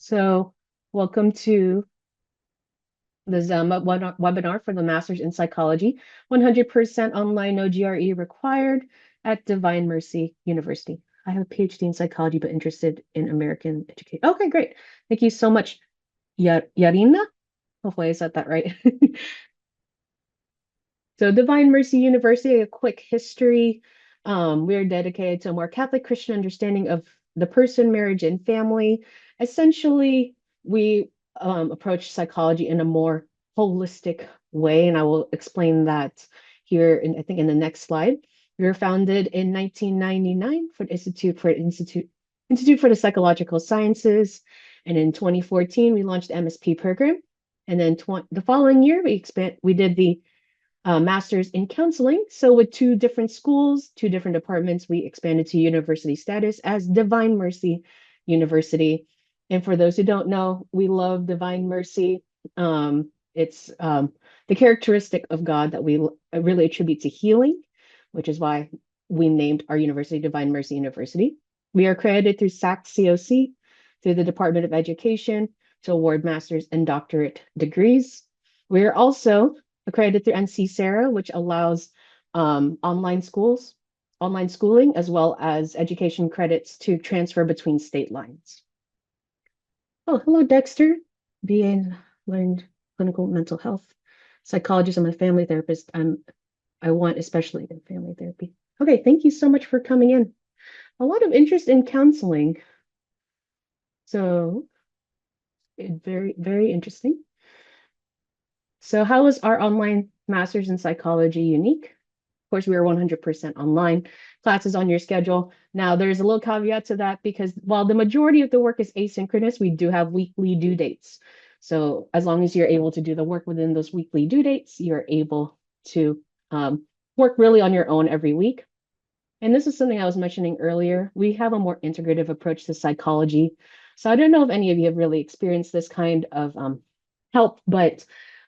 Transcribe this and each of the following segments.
So, welcome to the webinar for the Masters in Psychology, 100% online, no GRE required at Divine Mercy University. I have a PhD in psychology, but interested in American education. Okay, great. Thank you so much, Yarina. Hopefully I said that right. So Divine Mercy University, a quick history. We're dedicated to a more Catholic Christian understanding of the person, marriage, and family. Essentially, we approach psychology in a more holistic way, and I will explain that here I think in the next slide. We were founded in 1999 for the Institute for the Psychological Sciences, and in 2014 we launched the MSP program, and then the following year we did the master's in counseling. So with two different schools, two different departments, we expanded to university status as Divine Mercy University. And for those who don't know, we love Divine Mercy. It's the characteristic of God that we really attribute to healing, which is why we named our university Divine Mercy University. We are accredited through SAC-COC, through the Department of Education, to award master's and doctorate degrees. We are also accredited through NC-SARA, which allows online schooling, as well as education credits to transfer between state lines. Oh, hello, Dexter. BA learned clinical mental health, psychologist. I'm a family therapist. I want especially in family therapy. Okay, thank you so much for coming in. A lot of interest in counseling. So very, very interesting. So how is our online master's in psychology unique? Of course, we are 100% online, classes on your schedule. Now, there's a little caveat to that because while the majority of the work is asynchronous, we do have weekly due dates. So as long as you're able to do the work within those weekly due dates, you're able to work really on your own every week. And this is something I was mentioning earlier. We have a more integrative approach to psychology. So I don't know if any of you have really experienced this kind of help, but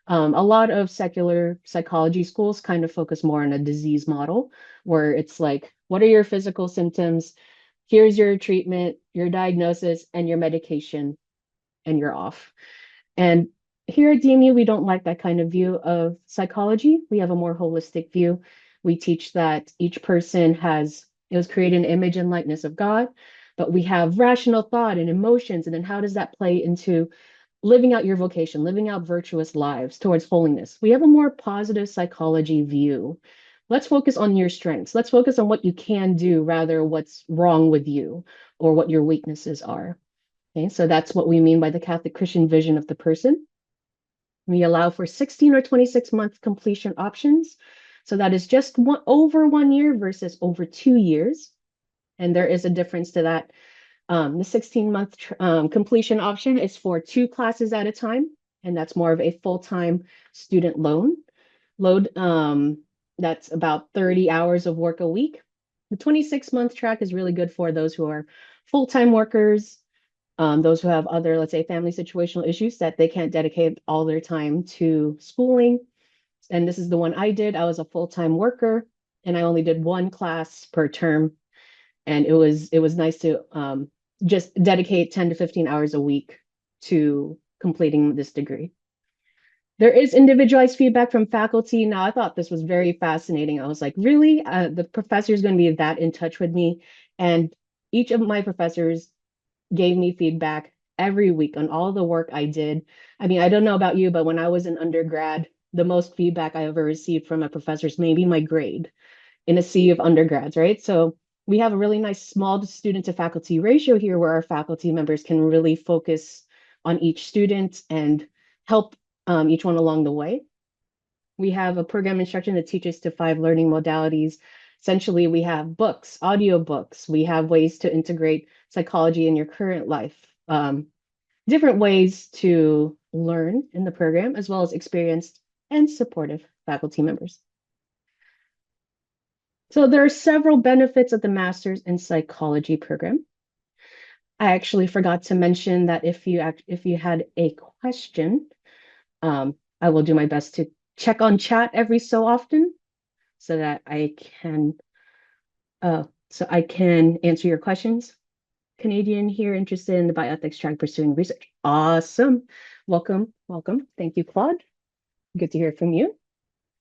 a lot of secular psychology schools kind of focus more on a disease model where it's like, what are your physical symptoms? Here's your treatment, your diagnosis, and your medication, and you're off. And here at DMU, we don't like that kind of view of psychology. We have a more holistic view. We teach that each person it was created in the image and likeness of God, but we have rational thought and emotions. And then how does that play into living out your vocation, living out virtuous lives towards holiness? We have a more positive psychology view. Let's focus on your strengths. Let's focus on what you can do rather what's wrong with you or what your weaknesses are. Okay, so that's what we mean by the Catholic Christian vision of the person. We allow for 16 or 26-month completion options. So that is just over 1 year versus over 2 years. And there is a difference to that. The 16-month completion option is for 2 classes at a time, and that's more of a full-time student load. That's about 30 hours of work a week. The 26-month track is really good for those who are full-time workers, those who have other, let's say, family situational issues that they can't dedicate all their time to schooling. And this is the one I did. I was a full-time worker, and I only did 1 class per term. And it was nice to just dedicate 10 to 15 hours a week to completing this degree. There is individualized feedback from faculty. Now, I thought this was very fascinating. I was like, really? The professor is going to be that in touch with me. And each of my professors gave me feedback every week on all the work I did. I mean, I don't know about you, but when I was in undergrad, the most feedback I ever received from a professor is maybe my grade in a sea of undergrads, right? So we have a really nice small student to faculty ratio here where our faculty members can really focus on each student and help each one along the way. We have a program instruction that teaches to 5 learning modalities. Essentially, we have books, audio books. We have ways to integrate psychology in your current life, different ways to learn in the program, as well as experienced and supportive faculty members. So there are several benefits of the Master's in Psychology program. I actually forgot to mention that if you had a question, I will do my best to check on chat every so often so that I can answer your questions. Canadian here interested in the bioethics track pursuing research. Awesome. Welcome, welcome. Thank you, Claude. Good to hear from you.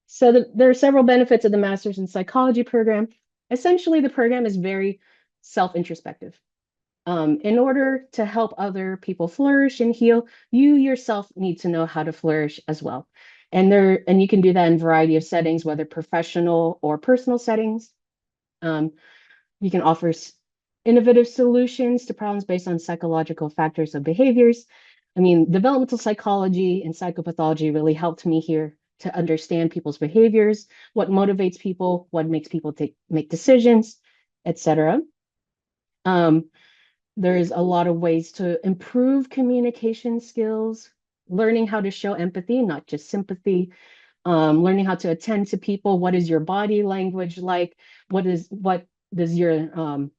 So there are several benefits of the Master's in Psychology program. Essentially, the program is very self-introspective. In order to help other people flourish and heal, you yourself need to know how to flourish as well. And you can do that in a variety of settings, whether professional or personal settings. Um, you can offer innovative solutions to problems based on psychological factors of behaviors. I mean, developmental psychology and psychopathology really helped me here to understand people's behaviors, what motivates people, what makes people make decisions, etc. Um, there's a lot of ways to improve communication skills, learning how to show empathy, not just sympathy, learning how to attend to people. What is your body language like? What does your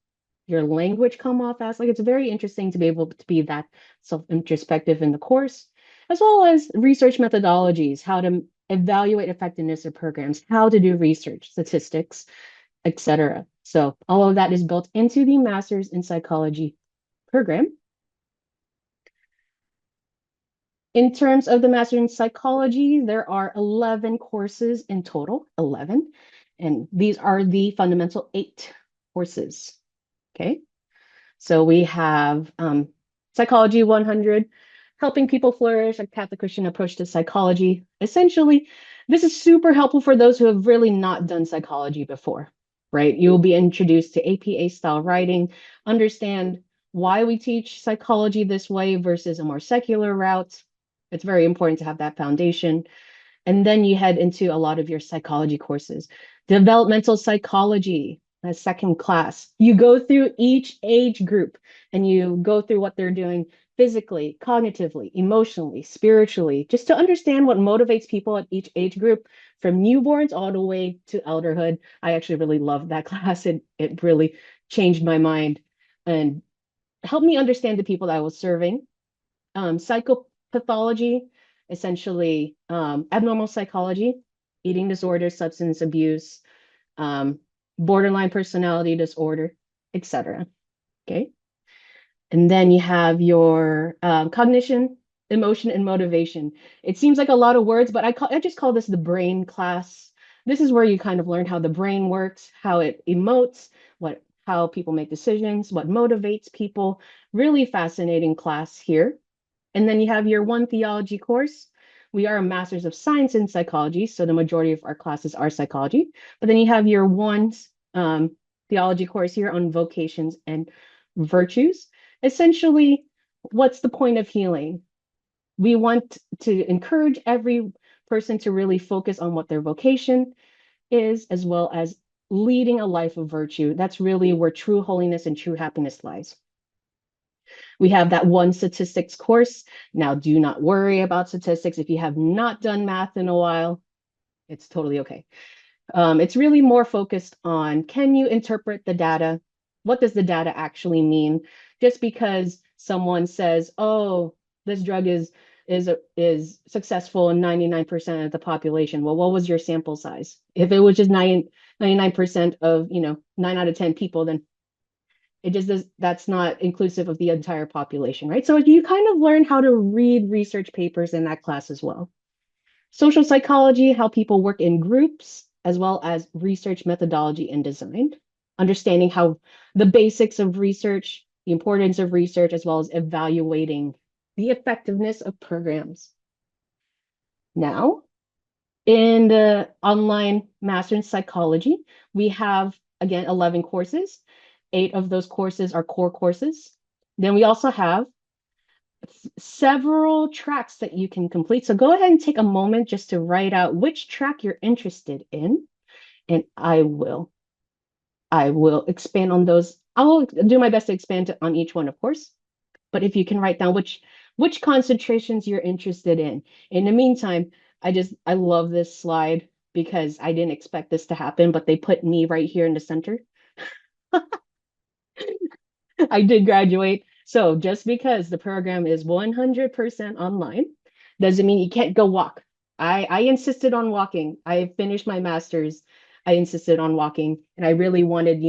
language come off as? Like, it's very interesting to be able to be that self-introspective in the course, as well as research methodologies, how to evaluate effectiveness of programs, how to do research, statistics, etc. So all of that is built into the Master's in Psychology program. In terms of the Master in Psychology, there are 11 courses in total, 11. And these are the fundamental 8 courses. Okay. So we have Psychology 100, Helping People Flourish, a Catholic Christian approach to psychology. Essentially, this is super helpful for those who have really not done psychology before, right? You'll be introduced to APA style writing, understand why we teach psychology this way versus a more secular route. It's very important to have that foundation. And then you head into a lot of your psychology courses. Developmental psychology, a second class. You go through each age group and you go through what they're doing physically, cognitively, emotionally, spiritually, just to understand what motivates people at each age group, from newborns all the way to elderhood. I actually really loved that class. It really changed my mind and helped me understand the people that I was serving. Psychopathology, essentially abnormal psychology, eating disorders, substance abuse, um, borderline personality disorder, etc. Okay. And then you have your cognition, emotion, and motivation. It seems like a lot of words, but I just call this the brain class. This is where you kind of learn how the brain works, how it emotes, how people make decisions, what motivates people. Really fascinating class here. And then you have your one theology course. We are a Master's of Science in Psychology, so the majority of our classes are psychology. But then you have your one theology course here on vocations and virtues. Essentially, what's the point of healing? We want to encourage every person to really focus on what their vocation is, as well as leading a life of virtue. That's really where true holiness and true happiness lies. We have that one statistics course. Now, do not worry about statistics. If you have not done math in a while, it's totally okay. It's really more focused on, can you interpret the data? What does the data actually mean? Just because someone says, oh, this drug is successful in 99% of the population. Well, what was your sample size? If it was just 99% of, 9 out of 10 people, then it just does, that's not inclusive of the entire population, right? So you kind of learn how to read research papers in that class as well. Social psychology, how people work in groups, as well as research methodology and design, understanding how the basics of research, the importance of research, as well as evaluating the effectiveness of programs. Now, in the online Master in Psychology, we have, again, 11 courses. 8 of those courses are core courses. Then we also have several tracks that you can complete. So go ahead and take a moment just to write out which track you're interested in, and I will expand on those. I will do my best to expand on each one, of course. But if you can write down which concentrations you're interested in. In the meantime, I love this slide because I didn't expect this to happen, but they put me right here in the center. I did graduate. So just because the program is 100% online doesn't mean you can't go walk. I insisted on walking. I finished my master's. I insisted on walking, and I really wanted,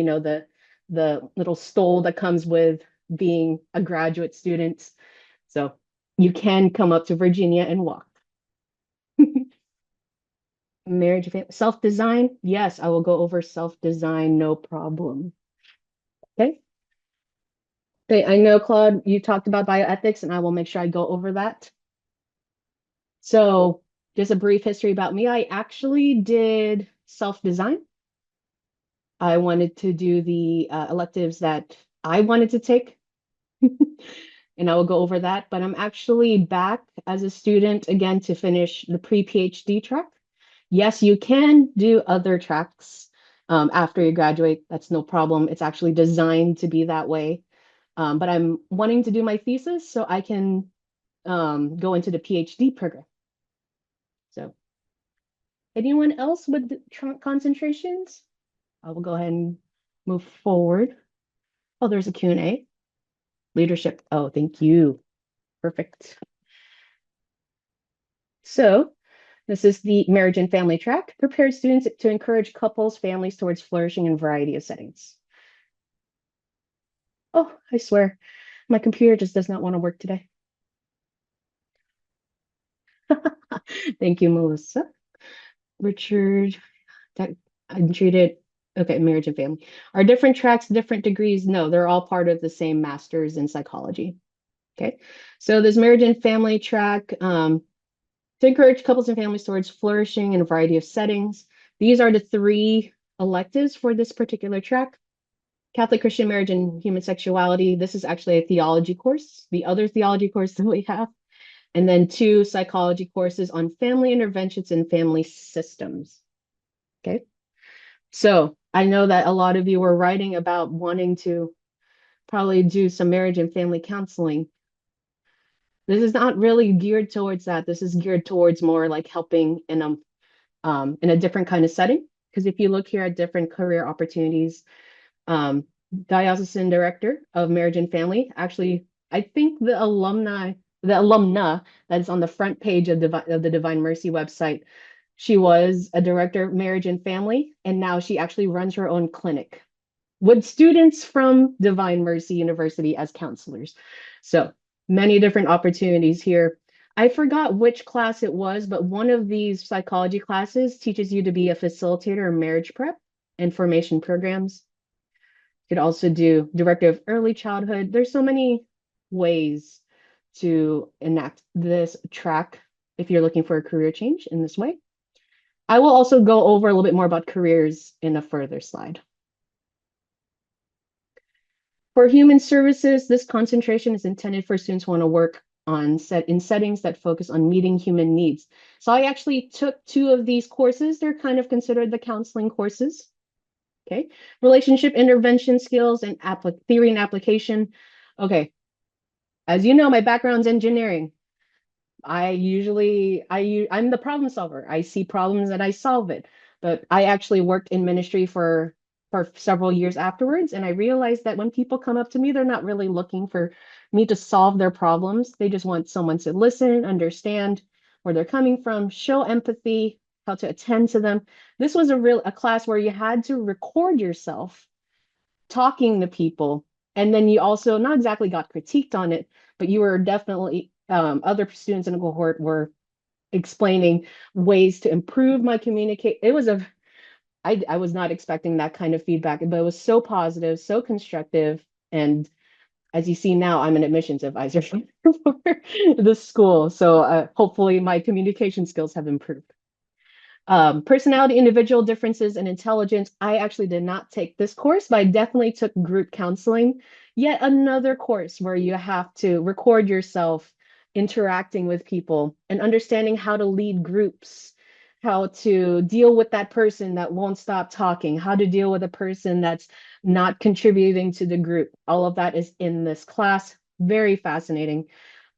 the little stole that comes with being a graduate student. So you can come up to Virginia and walk. Marriage, self-design. Yes, I will go over self-design, no problem. Okay. Okay, I know, Claude, you talked about bioethics, and I will make sure I go over that. So, just a brief history about me. I actually did self-design. I wanted to do the electives that I wanted to take, and I will go over that. But I'm actually back as a student again to finish the pre-PhD track. Yes, you can do other tracks after you graduate. That's no problem. It's actually designed to be that way. But I'm wanting to do my thesis so I can go into the PhD program. So, anyone else with concentrations? I will go ahead and move forward. Oh, there's a Q&A. Leadership. Oh, thank you. Perfect. So, this is the marriage and family track. Prepare students to encourage couples, families towards flourishing in a variety of settings. Oh, I swear, my computer just does not want to work today. Thank you, Melissa. Richard, that I'm treated. Okay, marriage and family. Are different tracks, different degrees? No, they're all part of the same master's in psychology. Okay, so this marriage and family track to encourage couples and families towards flourishing in a variety of settings. These are the three electives for this particular track. Catholic Christian marriage and human sexuality. This is actually a theology course, the other theology course that we have. And then 2 psychology courses on family interventions and family systems. Okay. So I know that a lot of you were writing about wanting to probably do some marriage and family counseling. This is not really geared towards that. This is geared towards more like helping in a different kind of setting. Because if you look here at different career opportunities, diocesan director of marriage and family, actually, I think the alumna that's on the front page of the Divine Mercy website, she was a director of marriage and family, and now she actually runs her own clinic with students from Divine Mercy University as counselors. So many different opportunities here. I forgot which class it was, but one of these psychology classes teaches you to be a facilitator in marriage prep and formation programs. You could also do director of early childhood. There's so many ways to enact this track if you're looking for a career change in this way. I will also go over a little bit more about careers in a further slide. For human services, this concentration is intended for students who want to work in settings that focus on meeting human needs. So I actually took 2 of these courses. They're kind of considered the counseling courses. Okay, relationship intervention skills and theory and application. Okay, as you know, my background's engineering. I'm the problem solver. I see problems and I solve it. But I actually worked in ministry for several years afterwards, and I realized that when people come up to me, they're not really looking for me to solve their problems. They just want someone to listen, understand where they're coming from, show empathy, how to attend to them. This was a class where you had to record yourself talking to people, and then you also not exactly got critiqued on it, but you were definitely other students in the cohort were explaining ways to improve my communicate. It was I was not expecting that kind of feedback, but it was so positive, so constructive. And as you see now, I'm an admissions advisor for the school. So hopefully my communication skills have improved. Personality, individual differences, and intelligence. I actually did not take this course, but I definitely took group counseling. Yet another course where you have to record yourself interacting with people and understanding how to lead groups, how to deal with that person that won't stop talking, how to deal with a person that's not contributing to the group. All of that is in this class. Very fascinating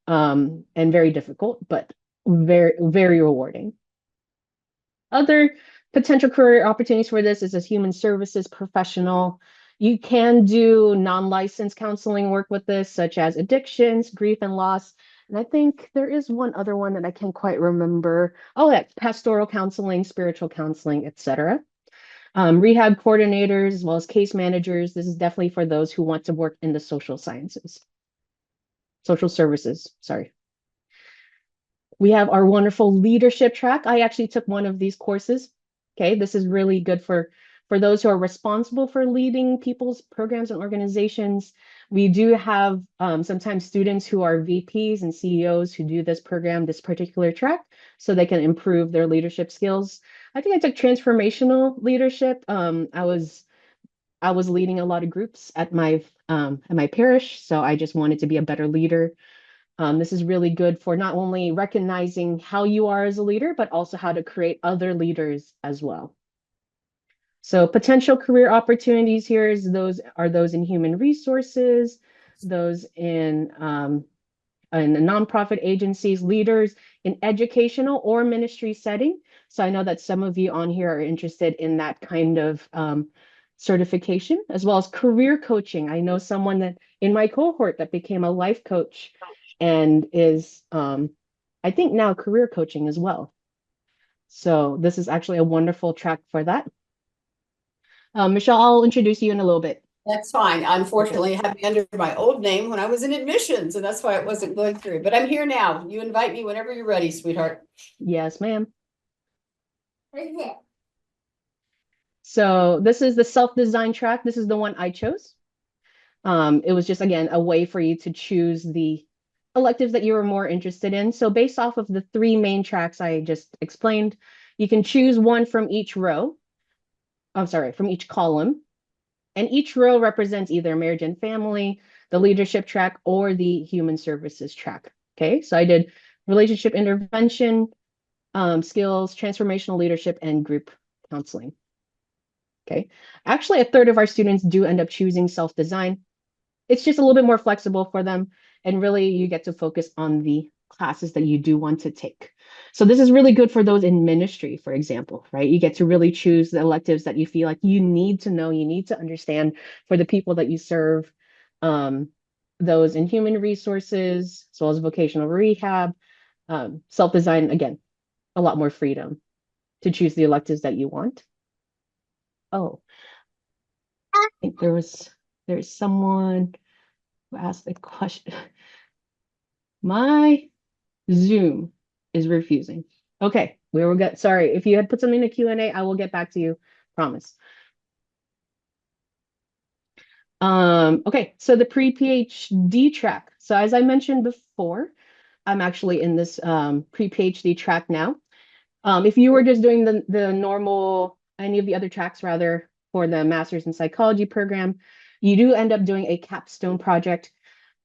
and very difficult, but very, very rewarding. Other potential career opportunities for this is as human services professional. You can do non-licensed counseling work with this, such as addictions, grief and loss. And I think there is one other one that I can't quite remember. Oh, yeah, pastoral counseling, spiritual counseling, etc. Rehab coordinators, as well as case managers. This is definitely for those who want to work in the social sciences, social services, sorry. We have our wonderful leadership track. I actually took one of these courses. Okay, this is really good for those who are responsible for leading people's programs and organizations. We do have sometimes students who are VPs and CEOs who do this program, this particular track, so they can improve their leadership skills. I think I took transformational leadership. I was leading a lot of groups at my parish, so I just wanted to be a better leader. This is really good for not only recognizing how you are as a leader, but also how to create other leaders as well. So potential career opportunities here is those in human resources, those in nonprofit agencies, leaders in educational or ministry setting. So I know that some of you on here are interested in that kind of certification, as well as career coaching. I know someone that in my cohort that became a life coach and is, I think now career coaching as well. So this is actually a wonderful track for that. Michelle, I'll introduce you in a little bit. That's fine. Unfortunately, I had me under my old name when I was in admissions, and that's why it wasn't going through. But I'm here now. You invite me whenever you're ready, sweetheart. Yes, ma'am. So this is the self-design track. This is the one I chose. It was just, again, a way for you to choose the electives that you were more interested in. So based off of the three main tracks I just explained, you can choose one from each row. I'm sorry, from each column. And each row represents either marriage and family, the leadership track, or the human services track. Okay, so I did relationship intervention, skills, transformational leadership, and group counseling. Okay, actually, a third of our students do end up choosing self-design. It's just a little bit more flexible for them. And really, you get to focus on the classes that you do want to take. So this is really good for those in ministry, for example, right? You get to really choose the electives that you feel like you need to know, you need to understand for the people that you serve. Those in human resources, as well as vocational rehab, self-design, again, a lot more freedom to choose the electives that you want. Oh, I think there's someone who asked a question. My Zoom is refusing. Okay, we will get, sorry, if you had put something in the Q&A, I will get back to you, promise. Okay, so the pre-PhD track. So as I mentioned before, I'm actually in this pre-PhD track now. If you were just doing the normal, any of the other tracks rather, for the Master's in Psychology program, you do end up doing a capstone project,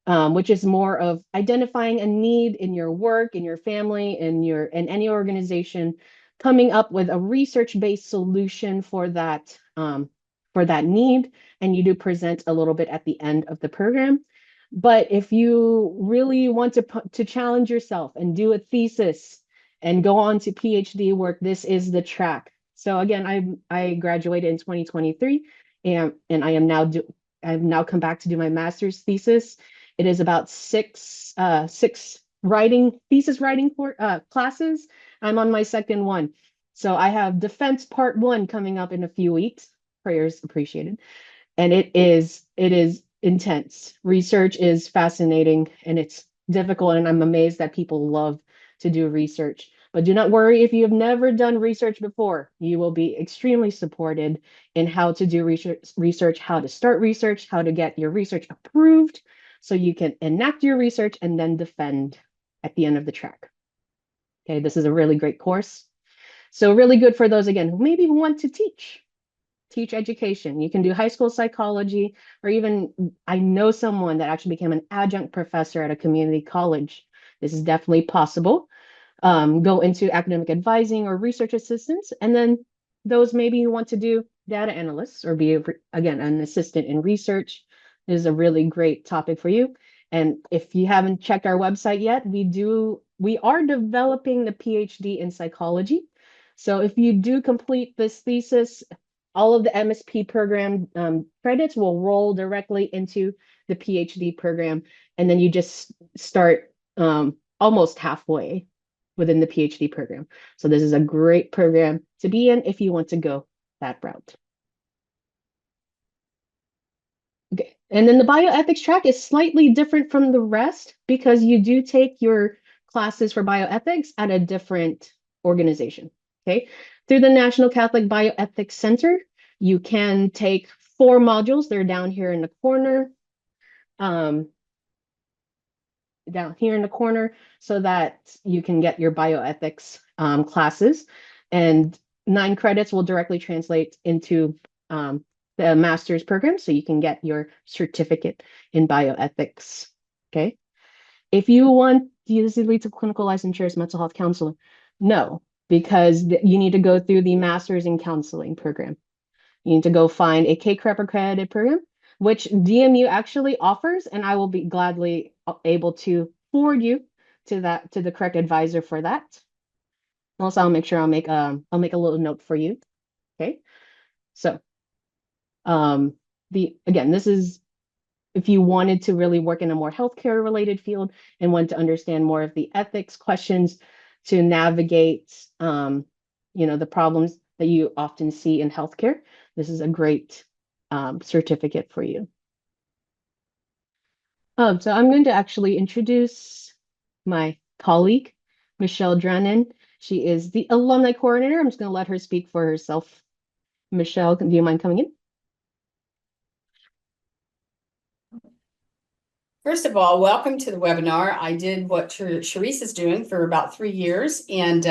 which is more of identifying a need in your work, in your family, in any organization, coming up with a research-based solution for that need, and you do present a little bit at the end of the program. But if you really want to challenge yourself and do a thesis and go on to PhD work, this is the track. So again, I graduated in 2023, and I've now come back to do my master's thesis. It is about six thesis writing classes. I'm on my second one. So I have defense part one coming up in a few weeks. Prayers appreciated. And it is intense. Research is fascinating and it's difficult, and I'm amazed that people love to do research. But do not worry if you have never done research before. You will be extremely supported in how to do research, how to start research, how to get your research approved, so you can enact your research and then defend at the end of the track. Okay, this is a really great course. So really good for those, again, who maybe want to teach education. You can do high school psychology, or even I know someone that actually became an adjunct professor at a community college. This is definitely possible. Go into academic advising or research assistants, and then those maybe you want to do data analysts or be, again, an assistant in research. This is a really great topic for you. And if you haven't checked our website yet, we are developing the PhD in psychology. So if you do complete this thesis, all of the MSP program credits will roll directly into the PhD program, and then you just start almost halfway within the PhD program. So this is a great program to be in if you want to go that route. And then the bioethics track is slightly different from the rest because you do take your classes for bioethics at a different organization. Okay. Through the National Catholic Bioethics Center, you can take 4 modules. They're down here in the corner. Down here in the corner so that you can get your bioethics classes. And 9 credits will directly translate into the master's program so you can get your certificate in bioethics. Okay. If you want, does it lead to clinical licensure as mental health counselor? No, because you need to go through the master's in counseling program. You need to go find a KCREP accredited program, which DMU actually offers, and I will be gladly able to forward you to the correct advisor for that. Also, I'll make sure I'll make a little note for you. Okay. So this is if you wanted to really work in a more healthcare related field and want to understand more of the ethics questions to navigate the problems that you often see in healthcare, this is a great certificate for you. So I'm going to actually introduce my colleague, Michele Drennen. She is the alumni coordinator. I'm just going to let her speak for herself. Michele, do you mind coming in? First of all, welcome to the webinar. I did what Charisse is doing for about 3 years, and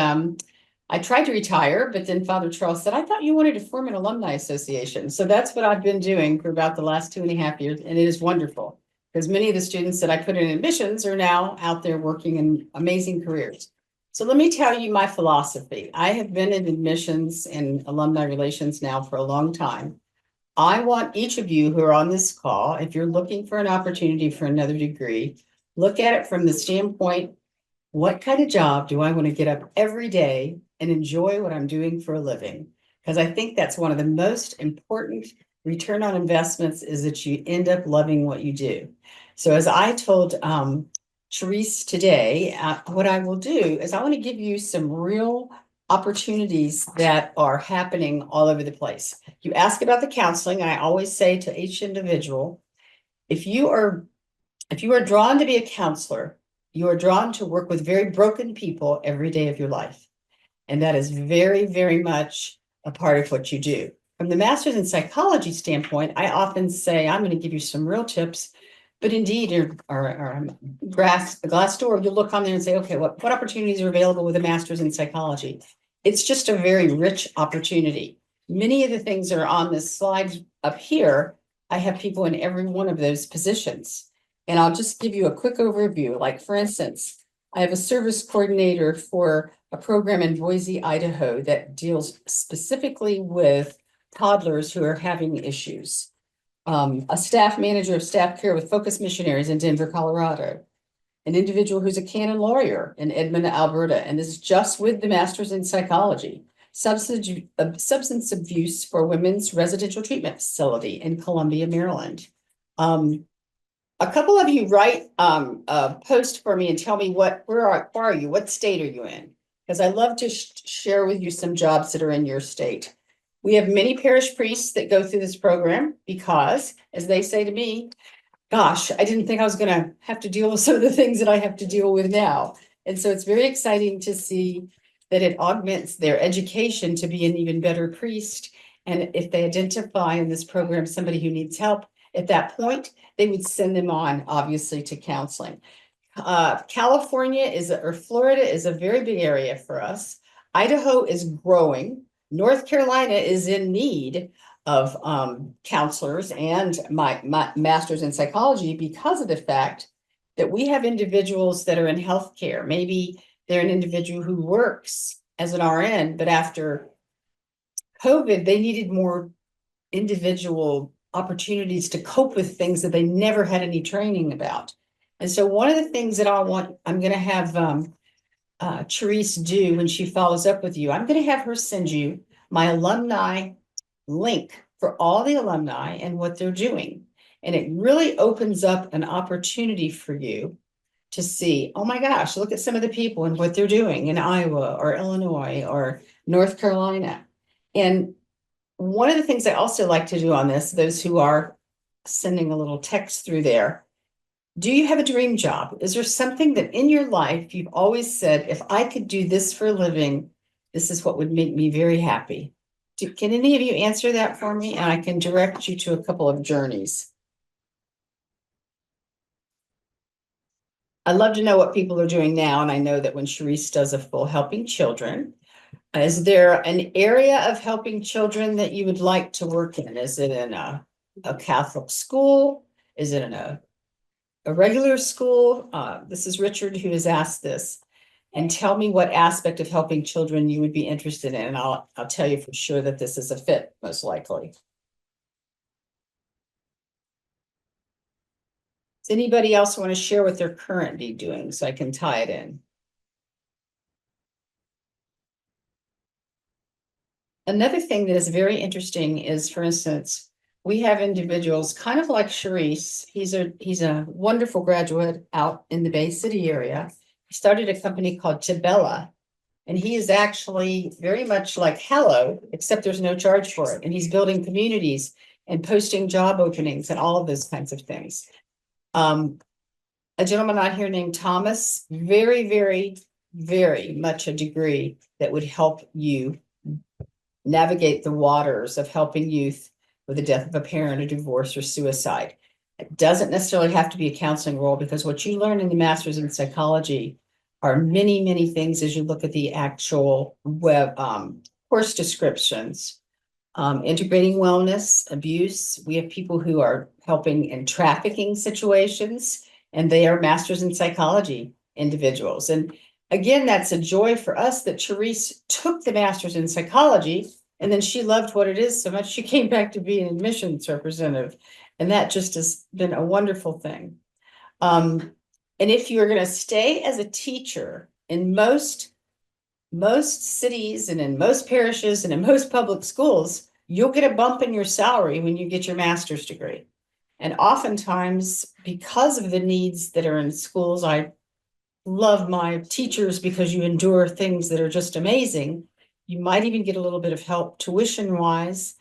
I tried to retire, but then Father Charles said, I thought you wanted to form an alumni association. So that's what I've been doing for about the last 2.5 years, and it is wonderful because many of the students that I put in admissions are now out there working in amazing careers. So let me tell you my philosophy. I have been in admissions and alumni relations now for a long time. I want each of you who are on this call, if you're looking for an opportunity for another degree, look at it from the standpoint, what kind of job do I want to get up every day and enjoy what I'm doing for a living? Because I think that's one of the most important return on investments is that you end up loving what you do. So as I told Charisse today, what I will do is I want to give you some real opportunities that are happening all over the place. You ask about the counseling, and I always say to each individual, if you are drawn to be a counselor, you are drawn to work with very broken people every day of your life. And that is very, very much a part of what you do. From the master's in psychology standpoint, I often say, I'm going to give you some real tips, but indeed, or Glassdoor, you'll look on there and say, okay, what opportunities are available with a master's in psychology? It's just a very rich opportunity. Many of the things that are on this slide up here, I have people in every one of those positions. And I'll just give you a quick overview. Like, for instance, I have a service coordinator for a program in Boise, Idaho that deals specifically with toddlers who are having issues. A staff manager of staff care with Focus Missionaries in Denver, Colorado. An individual who's a canon lawyer in Edmond, Alberta, and this is just with the master's in psychology. Substance abuse for women's residential treatment facility in Columbia, Maryland. A couple of you write a post for me and tell me where are you? What state are you in? Because I love to share with you some jobs that are in your state. We have many parish priests that go through this program because, as they say to me, gosh, I didn't think I was going to have to deal with some of the things that I have to deal with now. And so it's very exciting to see that it augments their education to be an even better priest. And if they identify in this program somebody who needs help at that point, they would send them on, obviously, to counseling. California or Florida is a very big area for us. Idaho is growing. North Carolina is in need of counselors and my master's in psychology because of the fact that we have individuals that are in healthcare. Maybe they're an individual who works as an RN, but after COVID, they needed more individual opportunities to cope with things that they never had any training about. And so one of the things that I'm going to have Charisse do when she follows up with you, I'm going to have her send you my alumni link for all the alumni and what they're doing. And it really opens up an opportunity for you to see, oh my gosh, look at some of the people and what they're doing in Iowa or Illinois or North Carolina. And one of the things I also like to do on this, those who are sending a little text through there. Do you have a dream job? Is there something that in your life you've always said, if I could do this for a living, this is what would make me very happy? Can any of you answer that for me? And I can direct you to a couple of journeys. I'd love to know what people are doing now. And I know that when Charisse does a full helping children, is there an area of helping children that you would like to work in? Is it in a Catholic school? Is it in a regular school? This is Richard who has asked this. And tell me what aspect of helping children you would be interested in. And I'll tell you for sure that this is a fit, most likely. Does anybody else want to share what they're currently doing so I can tie it in? Another thing that is very interesting is, for instance, we have individuals kind of like Charisse. He's a wonderful graduate out in the Bay City area. He started a company called Tabella, and he is actually very much like Hello, except there's no charge for it. And he's building communities and posting job openings and all of those kinds of things. A gentleman out here named Thomas, very, very, very much a degree that would help you navigate the waters of helping youth with the death of a parent, or divorce, or suicide. It doesn't necessarily have to be a counseling role, because what you learn in the master's in psychology are many, many things as you look at the actual web course descriptions. Integrating wellness, abuse. We have people who are helping in trafficking situations, and they are masters in psychology individuals. And again, that's a joy for us that Charisse took the master's in psychology, and then she loved what it is so much she came back to be an admissions representative. And that just has been a wonderful thing. And if you're going to stay as a teacher in most cities and in most parishes and in most public schools, you'll get a bump in your salary when you get your master's degree. And oftentimes, because of the needs that are in schools, I love my teachers because you endure things that are just amazing. You might even get a little bit of help tuition wise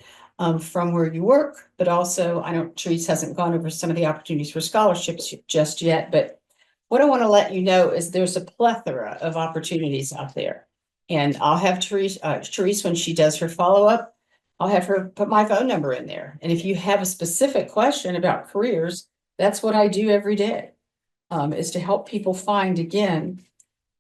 from where you work, but also, I know Therese hasn't gone over some of the opportunities for scholarships just yet, but what I want to let you know is there's a plethora of opportunities out there. And I'll have Therese, when she does her follow-up, I'll have her put my phone number in there. And if you have a specific question about careers, that's what I do every day, is to help people find, again,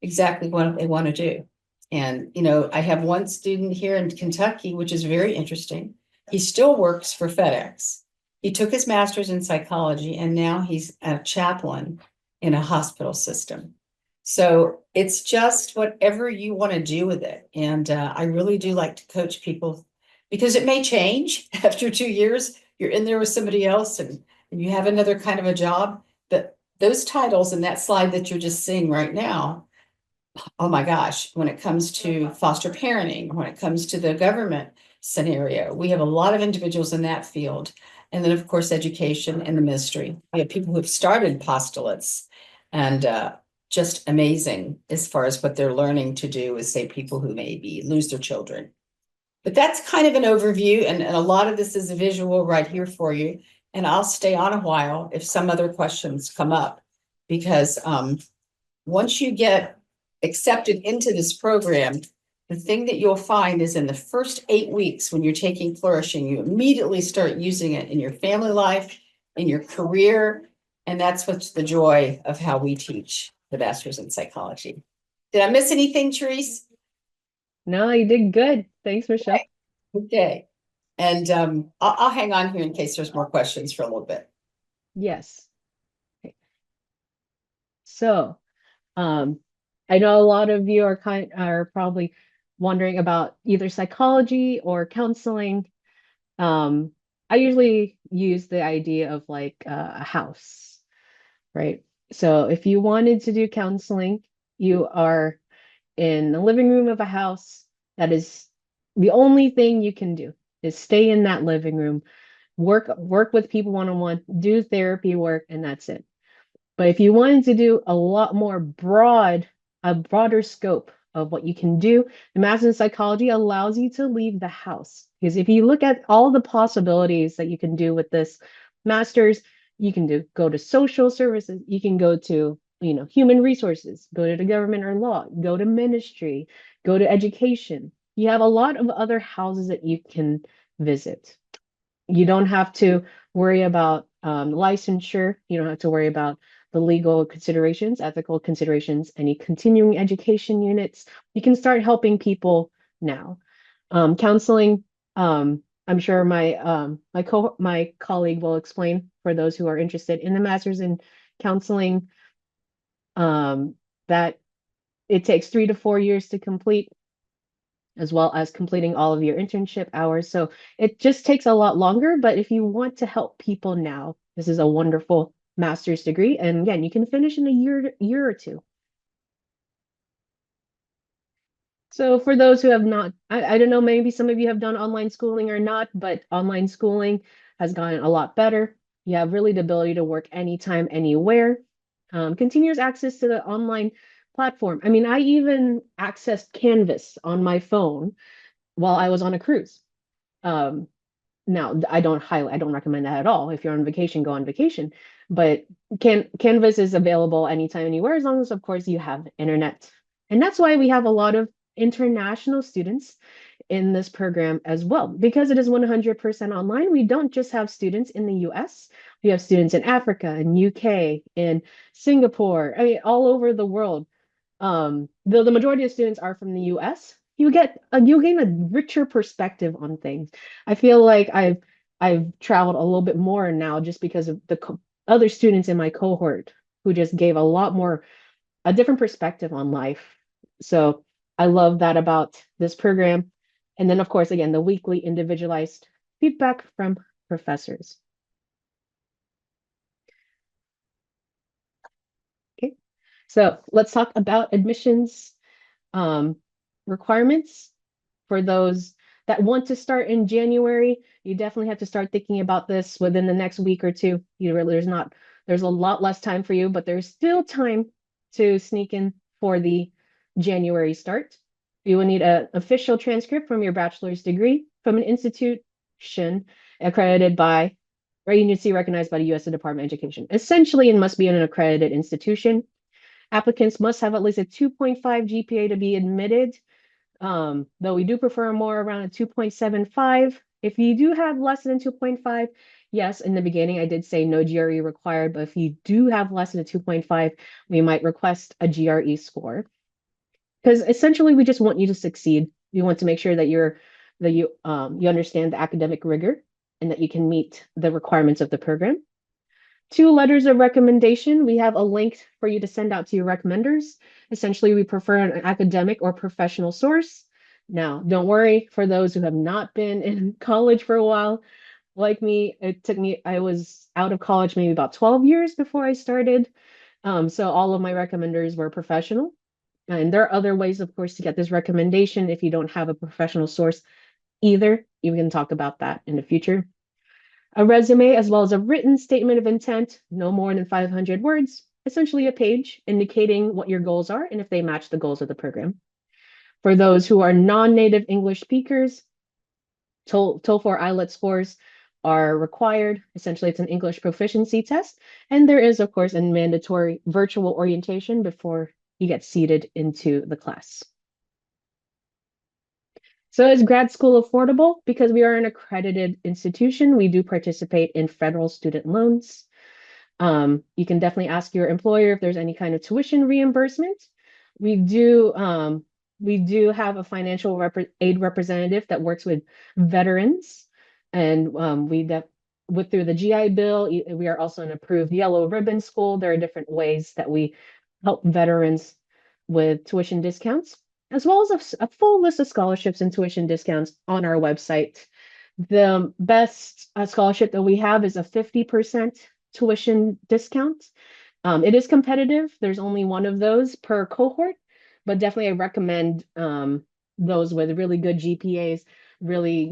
exactly what they want to do. And, you know, I have one student here in Kentucky, which is very interesting. He still works for FedEx. He took his master's in psychology, and now he's a chaplain in a hospital system. So it's just whatever you want to do with it. And I really do like to coach people, because it may change after 2 years. You're in there with somebody else and you have another kind of a job. But those titles in that slide that you're just seeing right now, oh my gosh, when it comes to foster parenting, when it comes to the government scenario, we have a lot of individuals in that field. And then, of course, education and the ministry. We have people who have started apostolates, and just amazing as far as what they're learning to do with, say, people who maybe lose their children. But that's kind of an overview, and a lot of this is a visual right here for you. And I'll stay on a while if some other questions come up, because once you get accepted into this program, the thing that you'll find is in the first 8 weeks when you're taking Flourishing, you immediately start using it in your family life, in your career. And that's what's the joy of how we teach the master's in psychology. Did I miss anything, Therese? No, you did good. Thanks, Michelle. Okay. And I'll hang on here in case there's more questions for a little bit. Yes. Okay. So, I know a lot of you are probably wondering about either psychology or counseling. I usually use the idea of like a house, right? So if you wanted to do counseling, you are in the living room of a house. That is the only thing you can do, is stay in that living room, work with people one-on-one, do therapy work, and that's it. But if you wanted to do a lot more a broader scope of what you can do, the Master's in Psychology allows you to leave the house. Because if you look at all the possibilities that you can do with this, master's, you can go to social services, you can go to, human resources, go to the government or law, go to ministry, go to education. You have a lot of other houses that you can visit. You don't have to worry about licensure. You don't have to worry about the legal considerations, ethical considerations, any continuing education units. You can start helping people now. Counseling, I'm sure my colleague will explain for those who are interested in the master's in counseling, that it takes 3 to 4 years to complete, as well as completing all of your internship hours. So it just takes a lot longer. But if you want to help people now, this is a wonderful master's degree. And again, you can finish in a year or two. So for those who have not, I don't know, maybe some of you have done online schooling or not, but online schooling has gotten a lot better. You have really the ability to work anytime, anywhere. Continuous access to the online platform. I mean, I even accessed Canvas on my phone while I was on a cruise. Um, Now, I don't recommend that at all. If you're on vacation, go on vacation. But Canvas is available anytime, anywhere, as long as, of course, you have internet. And that's why we have a lot of international students in this program as well. Because it is 100% online, we don't just have students in the US, we have students in Africa, in UK, in Singapore, I mean, all over the world. Though the majority of students are from the US, you gain a richer perspective on things. I feel like I've traveled a little bit more now just because of the other students in my cohort who just gave a different perspective on life. So I love that about this program. And then, of course, again, the weekly individualized feedback from professors. Okay, so let's talk about admissions requirements for those that want to start in January. You definitely have to start thinking about this within the next week or two. There's a lot less time for you, but there's still time to sneak in for the January start. You will need an official transcript from your bachelor's degree from an institution accredited by or agency recognized by the U.S. Department of Education. Essentially, it must be an accredited institution. Applicants must have at least a 2.5 GPA to be admitted, though we do prefer more around a 2.75. If you do have less than 2.5, yes, in the beginning I did say no GRE required, but if you do have less than a 2.5, we might request a GRE score. Because essentially we just want you to succeed. We want to make sure that you understand the academic rigor and that you can meet the requirements of the program. 2 letters of recommendation. We have a link for you to send out to your recommenders. Essentially, we prefer an academic or professional source. Now, don't worry for those who have not been in college for a while. Like me, I was out of college maybe about 12 years before I started. So all of my recommenders were professional. And there are other ways, of course, to get this recommendation if you don't have a professional source either. You can talk about that in the future. A resume, as well as a written statement of intent, no more than 500 words, essentially a page indicating what your goals are and if they match the goals of the program. For those who are non-native English speakers, TOEFL or IELTS scores are required. Essentially, it's an English proficiency test. And there is, of course, a mandatory virtual orientation before you get seated into the class. So is grad school affordable? Because we are an accredited institution, we do participate in federal student loans. You can definitely ask your employer if there's any kind of tuition reimbursement. We do have a financial aid representative that works with veterans, and through the GI Bill, we are also an approved yellow ribbon school. There are different ways that we help veterans with tuition discounts, as well as a full list of scholarships and tuition discounts on our website. The best scholarship that we have is a 50% tuition discount. It is competitive. There's only one of those per cohort, but definitely I recommend those with really good GPAs, really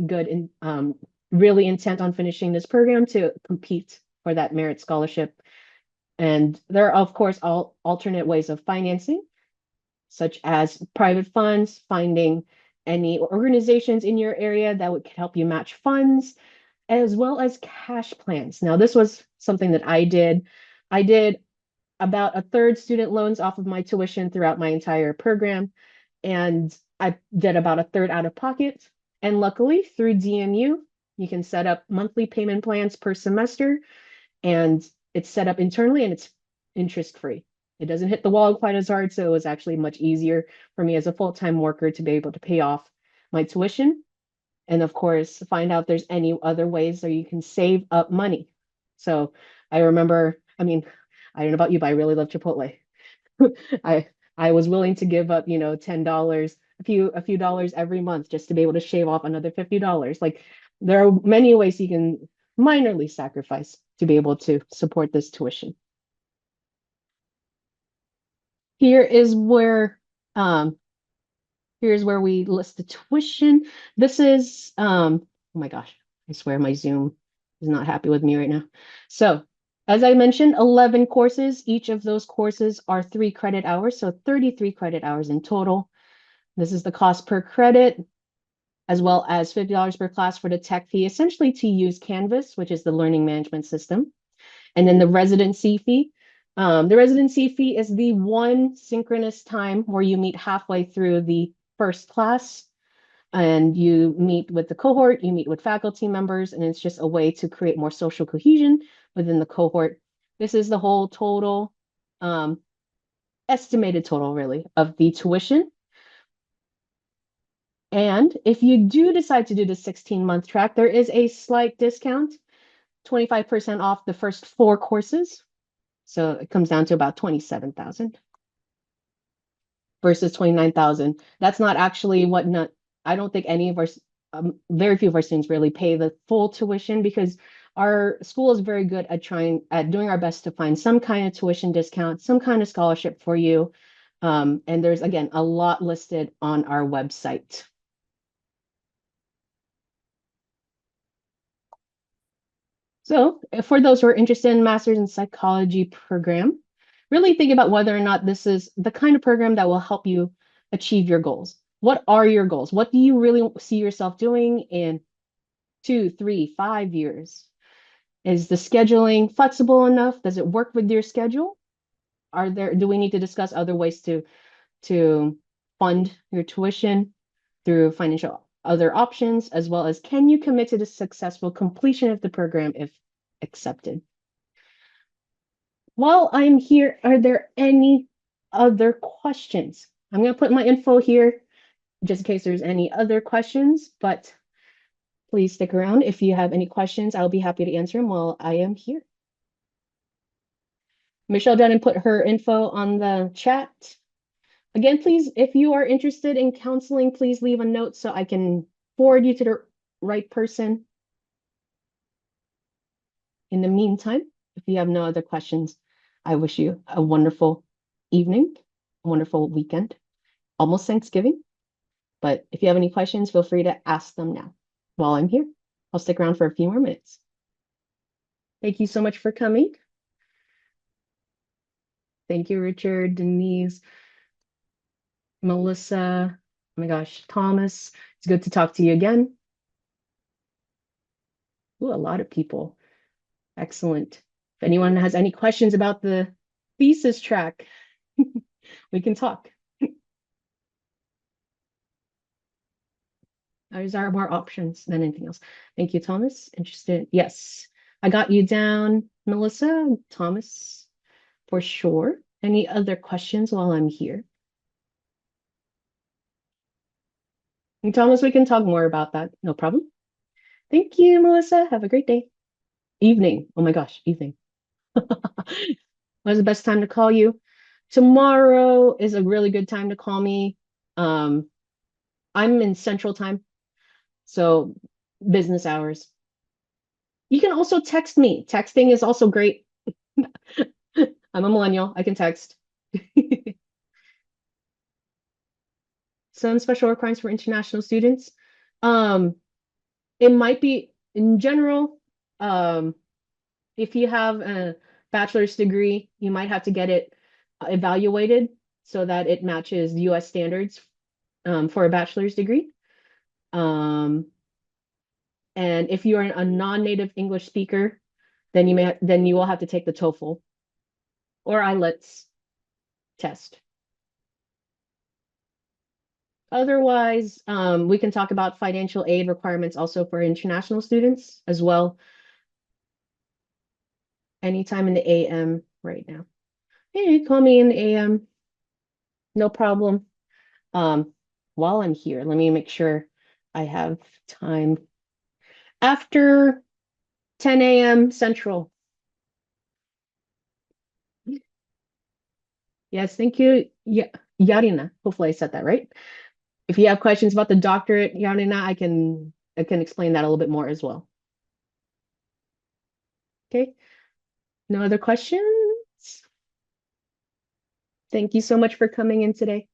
intent on finishing this program to compete for that merit scholarship. And there are, of course, all alternate ways of financing, such as private funds, finding any organizations in your area that would help you match funds, as well as cash plans. Now, this was something that I did. I did about a third student loans off of my tuition throughout my entire program, and I did about a third out of pocket. And luckily, through DMU, you can set up monthly payment plans per semester, and it's set up internally and it's interest free. It doesn't hit the wall quite as hard, so it was actually much easier for me as a full-time worker to be able to pay off my tuition. And of course, find out if there's any other ways that you can save up money. So I remember, I mean, I don't know about you, but I really love Chipotle. I I was willing to give up, $10, a few dollars every month just to be able to shave off another $50. Like there are many ways you can minorly sacrifice to be able to support this tuition. Here is where here's where we list the tuition. This is oh my gosh, I swear my Zoom is not happy with me right now. So as I mentioned, 11 courses. Each of those courses are 3 credit hours, so 33 credit hours in total. This is the cost per credit, as well as $50 per class for the tech fee, essentially to use Canvas, which is the learning management system. And then the residency fee. The residency fee is the one synchronous time where you meet halfway through the first class and you meet with the cohort, you meet with faculty members, and it's just a way to create more social cohesion within the cohort. This is the whole total, estimated total really, of the tuition. And if you do decide to do the 16-month track, there is a slight discount, 25% off the first 4 courses. So it comes down to about 27,000 versus 29,000. That's not actually what not, I don't think any of our, very few of our students really pay the full tuition because our school is very good at doing our best to find some kind of tuition discount, some kind of scholarship for you. And there's, again, a lot listed on our website. So for those who are interested in Master's in Psychology program, really think about whether or not this is the kind of program that will help you achieve your goals. What are your goals? What do you really see yourself doing in 2, 3, 5 years? Is the scheduling flexible enough? Does it work with your schedule? Do we need to discuss other ways to fund your tuition through financial other options, as well as can you commit to the successful completion of the program if accepted? While I'm here, are there any other questions? I'm going to put my info here just in case there's any other questions, but please stick around. If you have any questions, I'll be happy to answer them while I am here. Michele Drennen put her info on the chat. Again, please, if you are interested in counseling, please leave a note so I can forward you to the right person. In the meantime, if you have no other questions, I wish you a wonderful evening, a wonderful weekend, almost Thanksgiving. But if you have any questions, feel free to ask them now while I'm here. I'll stick around for a few more minutes. Thank you so much for coming. Thank you, Richard, Denise, Melissa, oh my gosh, Thomas. It's good to talk to you again. Ooh, a lot of people. Excellent. If anyone has any questions about the thesis track, we can talk. Those are more options than anything else. Thank you, Thomas. Interested? Yes. I got you down, Melissa, Thomas, for sure. Any other questions while I'm here? And Thomas, we can talk more about that. No problem. Thank you, Melissa. Have a great day. Evening. Oh my gosh, evening. What's the best time to call you? Tomorrow is a really good time to call me. I'm in Central Time, so business hours. You can also text me. Texting is also great. I'm a millennial. I can text. Some special requirements for international students. It might be in general, if you have a bachelor's degree, you might have to get it evaluated so that it matches US standards for a bachelor's degree. And And if you're a non-native English speaker, then you will have to take the TOEFL or IELTS test. Otherwise, we can talk about financial aid requirements also for international students as well. Anytime in the AM right now. Hey, call me in the AM. No problem. While I'm here, let me make sure I have time. After 10 a.m. Central. Yes, thank you. Yeah, Yarina. Hopefully I said that right. If you have questions about the doctorate, Yarina, I can explain that a little bit more as well. Okay. No other questions? Thank you so much for coming in today.